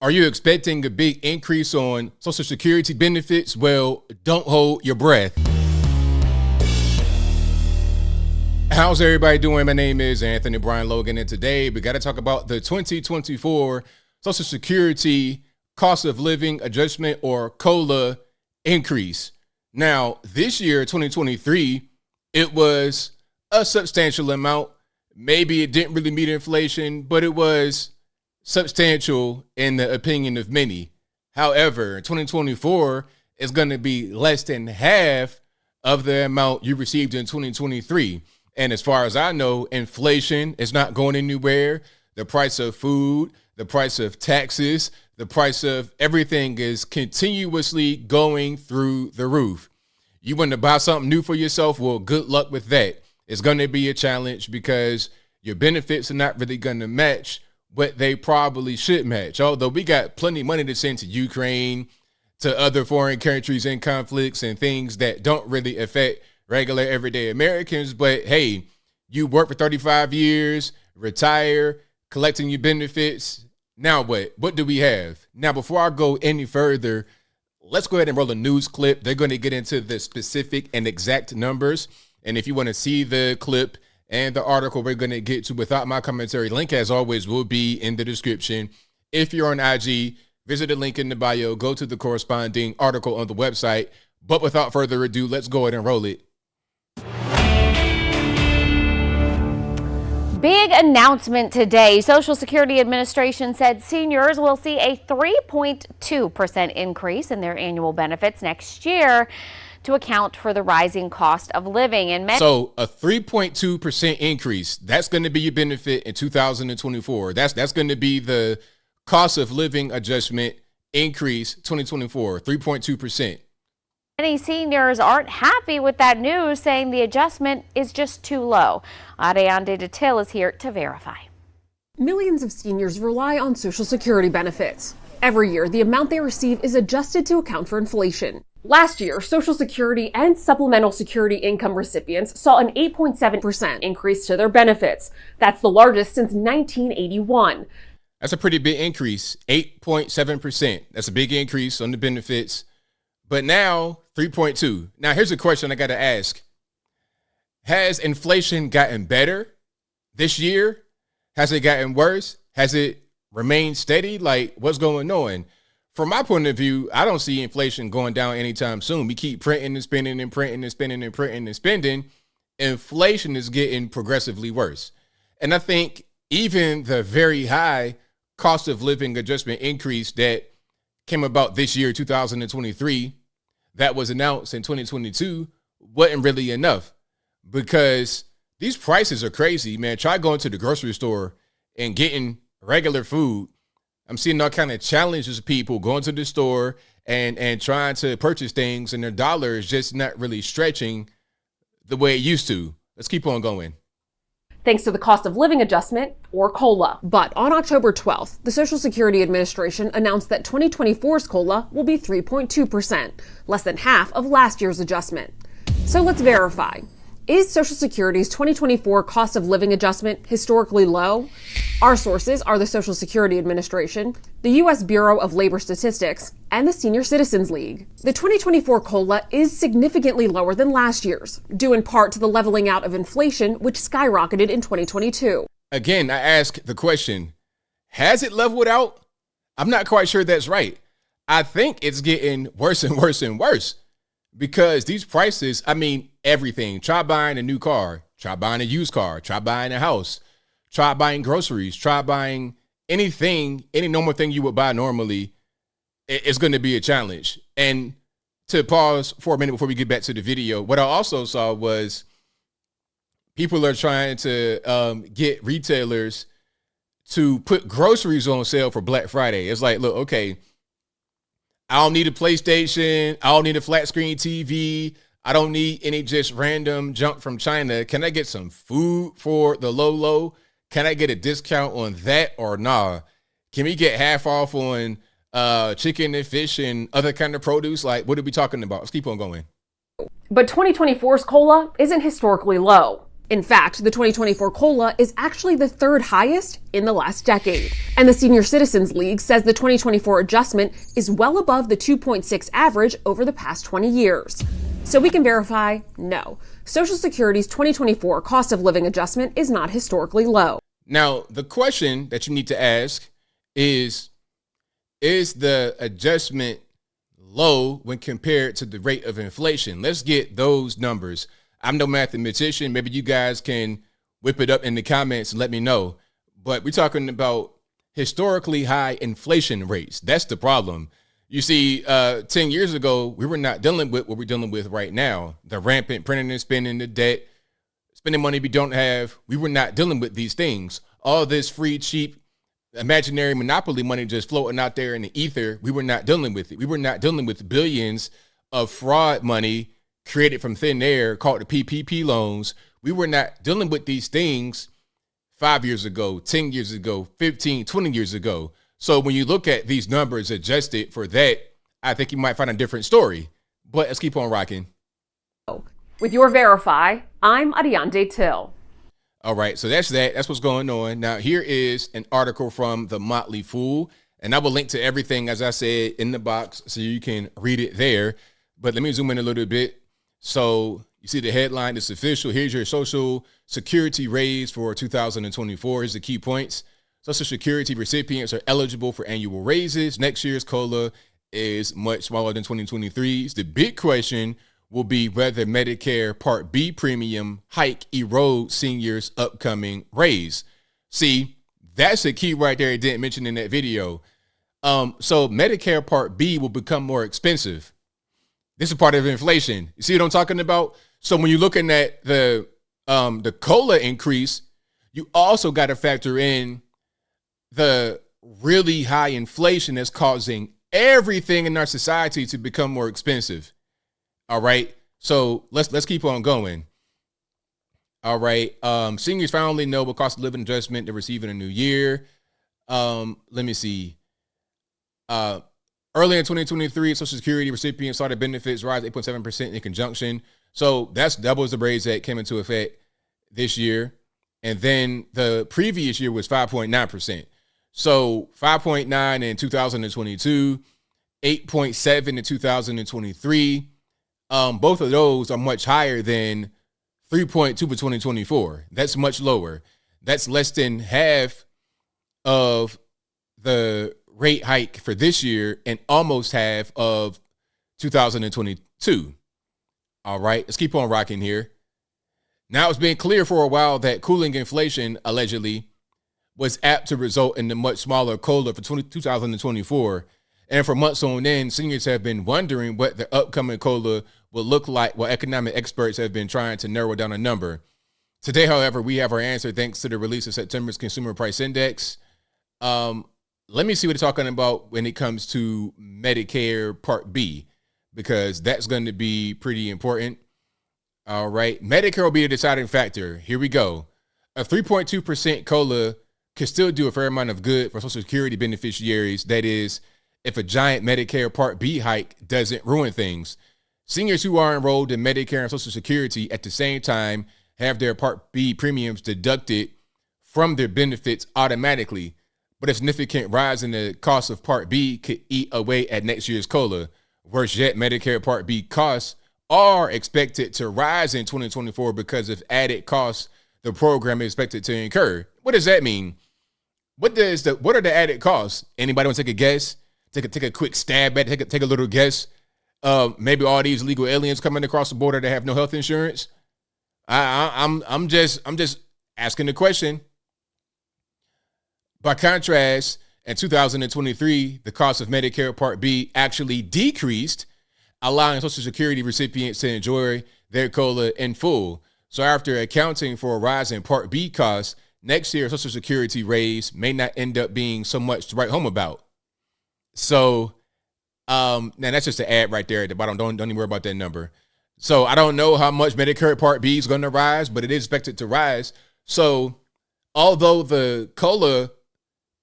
Are you expecting a big increase on Social Security benefits? Well, don't hold your breath. How's everybody doing? My name is Anthony Brian Logan, and today we got to talk about the 2024 Social Security cost of living adjustment, or COLA, increase. Now, this year, 2023, it was a substantial amount. Maybe it didn't really meet inflation, but it was substantial in the opinion of many. However, 2024 is going to be less than half of the amount you received in 2023. And as far as I know, inflation is not going anywhere. The price of food, the price of taxes, the price of everything is continuously going through the roof. You want to buy something new for yourself? Well, good luck with that. It's going to be a challenge because your benefits are not really going to match what they probably should match. Although we got plenty of money to send to Ukraine, to other foreign countries in conflicts and things that don't really affect regular everyday Americans. But hey, you work for 35 years, retire, collecting your benefits. Now what? What do we have? Now, before I go any further, let's go ahead and roll a news clip. They're going to get into the specific and exact numbers. And if you want to see the clip and the article we're going to get to without my commentary, link as always will be in the description. If you're on IG, visit the link in the bio, go to the corresponding article on the website. But without further ado, let's go ahead and roll it. Big announcement today. Social Security Administration said seniors will see a 3.2% increase in their annual benefits next year to account for the rising cost of living. So a 3.2% increase, that's going to be your benefit in 2024. That's going to be the cost of living adjustment increase 2024, 3.2%. Many seniors aren't happy with that news, saying the adjustment is just too low. Ariane Detail is here to verify. Millions of seniors rely on Social Security benefits. Every year, the amount they receive is adjusted to account for inflation. Last year, Social Security and Supplemental Security income recipients saw an 8.7% increase to their benefits. That's the largest since 1981. That's a pretty big increase, 8.7%. That's a big increase on the benefits. But now, 3.2. Now, here's a question I got to ask. Has inflation gotten better this year? Has it gotten worse? Has it remained steady? Like, what's going on? From my point of view, I don't see inflation going down anytime soon. We keep printing and spending and printing and spending and printing and spending. Inflation is getting progressively worse. And I think even the very high cost of living adjustment increase that came about this year, 2023, that was announced in 2022, wasn't really enough because these prices are crazy, man. Try going to the grocery store and getting regular food. I'm seeing all kind of challenges of people going to the store and trying to purchase things, and their dollar is just not really stretching the way it used to. Let's keep on going. Thanks to the cost of living adjustment, or COLA. But on October 12th, the Social Security Administration announced that 2024's COLA will be 3.2%, less than half of last year's adjustment. So let's verify. Is Social Security's 2024 cost of living adjustment historically low? Our sources are the Social Security Administration, the U.S. Bureau of Labor Statistics, and the Senior Citizens League. The 2024 COLA is significantly lower than last year's, due in part to the leveling out of inflation, which skyrocketed in 2022. Again, I ask the question, has it leveled out? I'm not quite sure that's right. I think it's getting worse and worse and worse because these prices, I mean, everything. Try buying a new car, try buying a used car, try buying a house, try buying groceries, try buying anything, any normal thing you would buy normally. It's going to be a challenge. And to pause for a minute before we get back to the video, what I also saw was people are trying to get retailers to put groceries on sale for Black Friday. It's like, look, okay, I don't need a PlayStation. I don't need a flat screen TV. I don't need any just random junk from China. Can I get some food for the low? Can I get a discount on that or nah? Can we get half off on chicken and fish and other kind of produce? Like, what are we talking about? Let's keep on going. But 2024's COLA isn't historically low. In fact, the 2024 COLA is actually the third highest in the last decade. And the Senior Citizens League says the 2024 adjustment is well above the 2.6 average over the past 20 years. So we can verify, no. Social Security's 2024 cost of living adjustment is not historically low. Now, the question that you need to ask is the adjustment low when compared to the rate of inflation? Let's get those numbers. I'm no mathematician. Maybe you guys can whip it up in the comments and let me know. But we're talking about historically high inflation rates. That's the problem. You see, 10 years ago, we were not dealing with what we're dealing with right now. The rampant printing and spending, the debt, spending money we don't have. We were not dealing with these things. All this free, cheap, imaginary monopoly money just floating out there in the ether. We were not dealing with it. We were not dealing with billions of fraud money created from thin air called the PPP loans. We were not dealing with these things 5 years ago, 10 years ago, 15, 20 years ago. So when you look at these numbers adjusted for that, I think you might find a different story. But let's keep on rocking. With your Verify, I'm Adiante Till. All right, so that's that. That's what's going on. Now, here is an article from The Motley Fool, and I will link to everything, as I said, in the box so you can read it there. But let me zoom in a little bit. So you see the headline, it's official. Here's your Social Security raise for 2024. Here's the key points. Social Security recipients are eligible for annual raises. Next year's COLA is much smaller than 2023's. The big question will be whether Medicare Part B premium hike erodes seniors' upcoming raise. See, that's a key right there I didn't mention in that video. So Medicare Part B will become more expensive. This is part of inflation. You see what I'm talking about? So when you're looking at the COLA increase, you also got to factor in the really high inflation that's causing everything in our society to become more expensive. All right. So let's keep on going. All right. Seniors finally know what cost of living adjustment they're receiving in a new year. Let me see. Early in 2023, Social Security recipients saw their benefits rise 8.7% in conjunction. So that was the raise that came into effect this year. And then the previous year was 5.9%. So 5.9 in 2022, 8.7 in 2023. Both of those are much higher than 3.2 for 2024. That's much lower. That's less than half of the rate hike for this year and almost half of 2022. All right, let's keep on rocking here. Now, it's been clear for a while that cooling inflation allegedly was apt to result in the much smaller COLA for 2024. And for months on end, seniors have been wondering what the upcoming COLA will look like, while economic experts have been trying to narrow down a number. Today, however, we have our answer thanks to the release of September's Consumer Price Index. Let me see what they're talking about when it comes to Medicare Part B, because that's going to be pretty important. All right. Medicare will be the deciding factor. Here we go. A 3.2% COLA could still do a fair amount of good for Social Security beneficiaries. That is, if a giant Medicare Part B hike doesn't ruin things. Seniors who are enrolled in Medicare and Social Security at the same time have their Part B premiums deducted from their benefits automatically. But a significant rise in the cost of Part B could eat away at next year's COLA. Worse yet, Medicare Part B costs are expected to rise in 2024 because of added costs the program is expected to incur. What does that mean? What are the added costs? Anybody want to take a guess? Take a quick stab at it. Take a little guess. Maybe all these illegal aliens coming across the border that have no health insurance. I'm just asking the question. By contrast, in 2023, the cost of Medicare Part B actually decreased, allowing Social Security recipients to enjoy their COLA in full. So after accounting for a rise in Part B costs, next year's Social Security raise may not end up being so much to write home about. So now that's just an ad right there at the bottom. Don't even worry about that number. So I don't know how much Medicare Part B is going to rise, but it is expected to rise. So although the COLA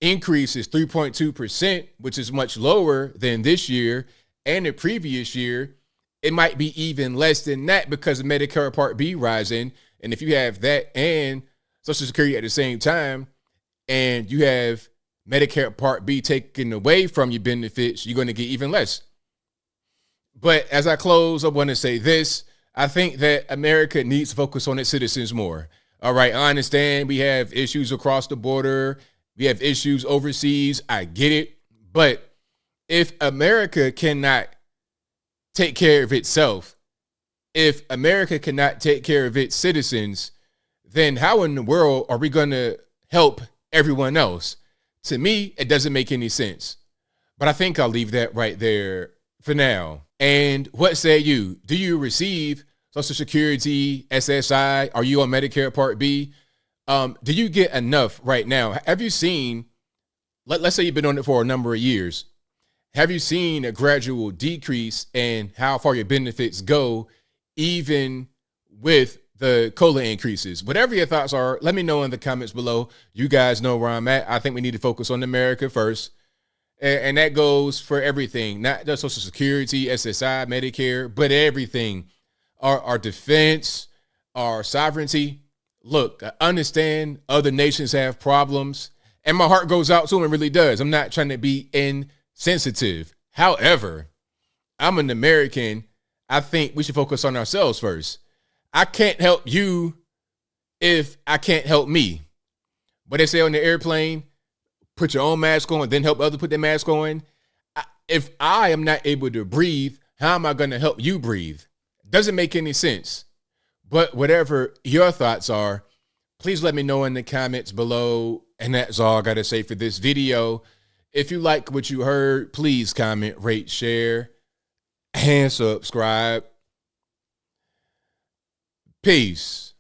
increase is 3.2%, which is much lower than this year and the previous year, it might be even less than that because of Medicare Part B rising. And if you have that and Social Security at the same time, and you have Medicare Part B taken away from your benefits, you're going to get even less. But as I close, I want to say this. I think that America needs to focus on its citizens more. All right, I understand we have issues across the border. We have issues overseas. I get it. But if America cannot take care of itself, if America cannot take care of its citizens, then how in the world are we going to help everyone else? To me, it doesn't make any sense. But I think I'll leave that right there for now. And what say you? Do you receive Social Security, SSI? Are you on Medicare Part B? Do you get enough right now? Have you seen, let's say you've been on it for a number of years. Have you seen a gradual decrease in how far your benefits go, even with the COLA increases? Whatever your thoughts are, let me know in the comments below. You guys know where I'm at. I think we need to focus on America first. And that goes for everything, not just Social Security, SSI, Medicare, but everything. Our defense, our sovereignty. Look, I understand other nations have problems, and my heart goes out to them. It really does. I'm not trying to be insensitive. However, I'm an American. I think we should focus on ourselves first. I can't help you if I can't help me. What they say on the airplane, put your own mask on, then help others put their mask on. If I am not able to breathe, how am I going to help you breathe? Doesn't make any sense. But whatever your thoughts are, please let me know in the comments below. And that's all I got to say for this video. If you like what you heard, please comment, rate, share, and subscribe. Peace.